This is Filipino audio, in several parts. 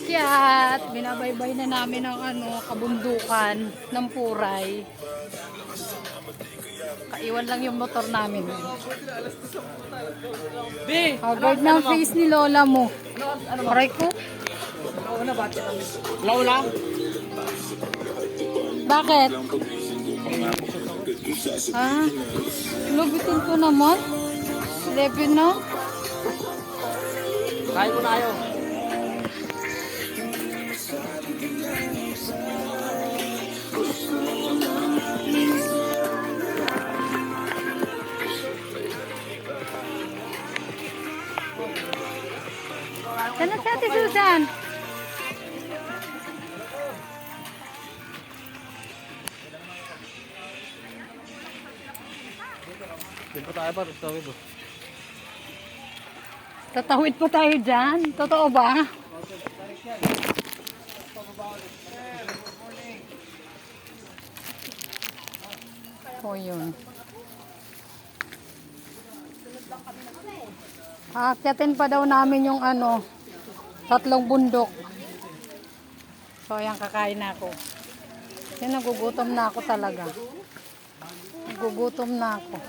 paakyat. Binabaybay na namin ang kabundukan ng Puray. Kaiwan lang yung motor namin. Haggard na ang face ni Lola mo. Aray ko. Laula? Bakit? Lubitin ko naman. Lepin na. Kaya ko na ayaw. Sana si Ate Susan. Di pa tayo pa, tawid mo. Tatawid po tayo dyan. Totoo ba? O yun. Aakyatin pa daw namin yung 3 bundok. So ayan, kakain na ako. Yan, nagugutom na ako talaga. Nagugutom na ako.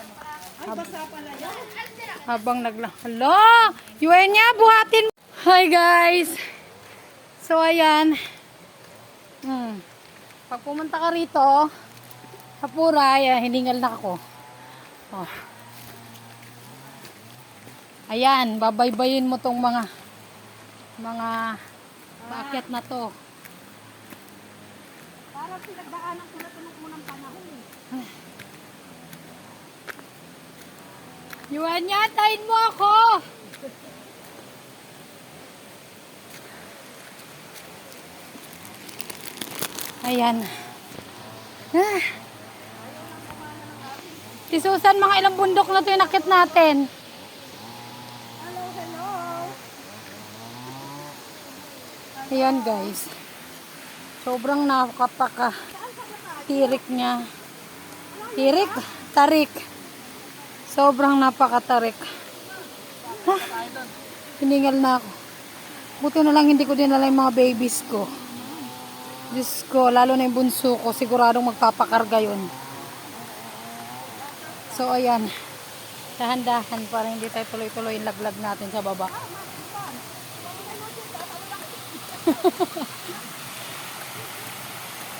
Habang Hala! Yuenya, buhatin! Hi guys! So ayan. Pag pumunta ka rito, sa Puray, hiningal na ako. Oh. Ayan, babaybayin mo tong mga paakyat na to. Parang pinagdaanan ko na ito nung unang panahon. Yuanya, tayin mo ako! Ayan. Si Susan, mga ilang bundok na ito yung nakit natin. Ayan guys. Sobrang napakatirik niya. Tirik? Tarik. Sobrang napakatarik. Hiningal na ako. Buti na lang hindi ko dinala yung mga babies ko. Diyos ko, lalo na yung bunso ko. Siguradong magpapakarga yun. So ayan. Dahan-dahan para hindi tayo tuloy-tuloy yung laglag natin sa baba.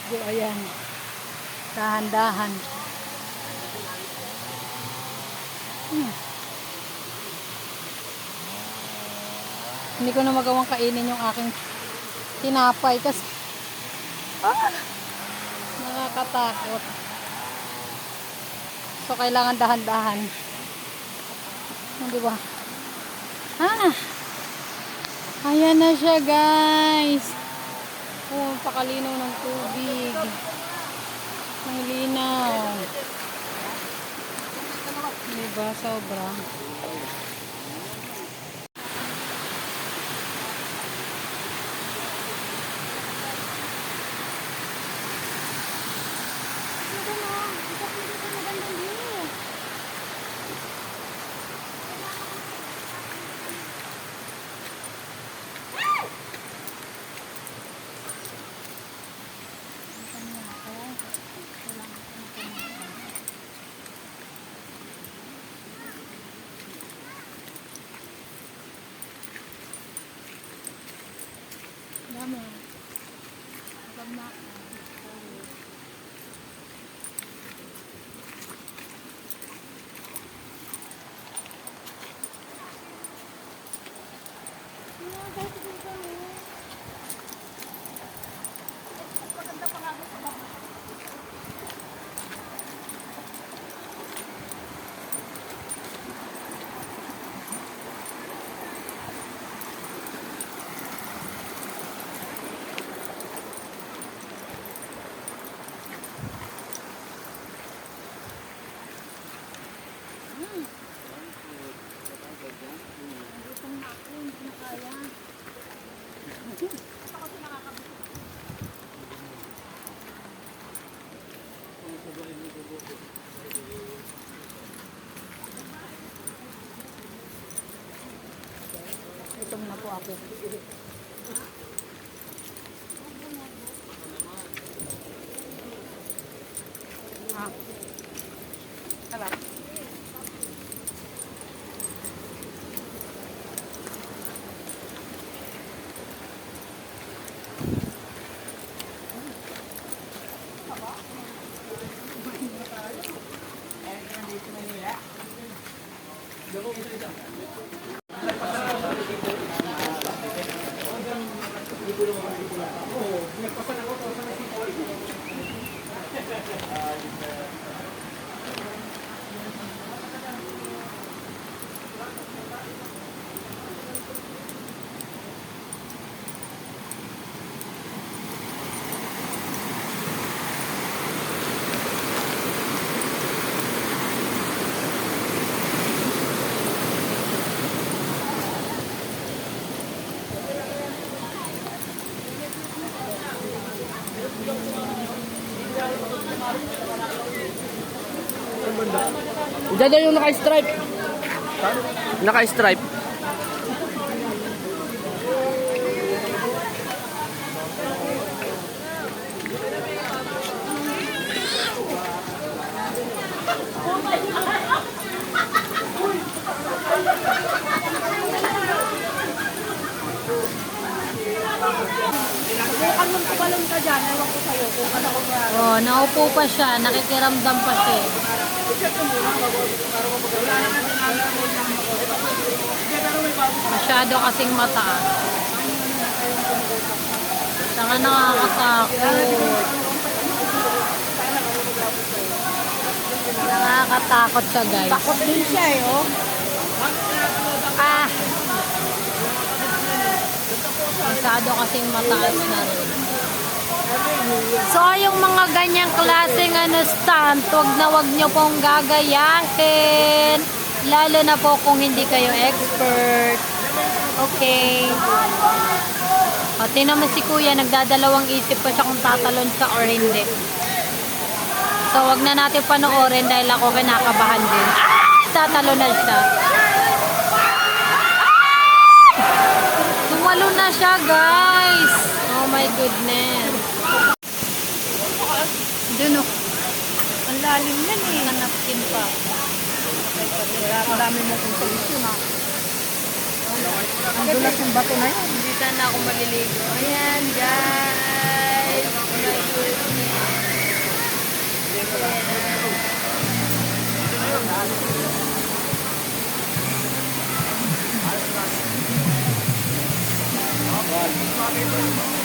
So ayan. Dahan-dahan. Hindi ko na magawang kainin yung aking tinapay kasi nakakatakot. So kailangan dahan-dahan. Di ba? Ayan na siya guys. Oh, pakalinaw ng tubig. Ang linaw. Diba? Sobra. Dami. Gutom na po ako. Diyan yung naka-stripe. Naka-stripe. Oh, naupo pa siya, nakikiramdam pa siya. Masyado kasing mataas. Saka nakakatakot. Nakakatakot siya, guys. Takot din siya eh, oh. Ah! Masyado kasing mataas na rin. So, yung mga ganyang klaseng stunt, wag nyo pong gagayahin. Lalo na po kung hindi kayo expert. Okay. O, tingnan mo si kuya, nagdadalawang isip pa siya kung tatalon siya or hindi. So, wag na natin panoorin dahil ako kinakabahan din. Ah! Tatalon na siya. Tumalo na siya, guys. Oh my goodness. Doon, oh. Ang lalim yan eh. Nanapkin pa. Marami mo kong solusyon ah. Ang dulas ng bato na yan. Hindi sana ako maliligo. Ayan, guys. Oh my goodness.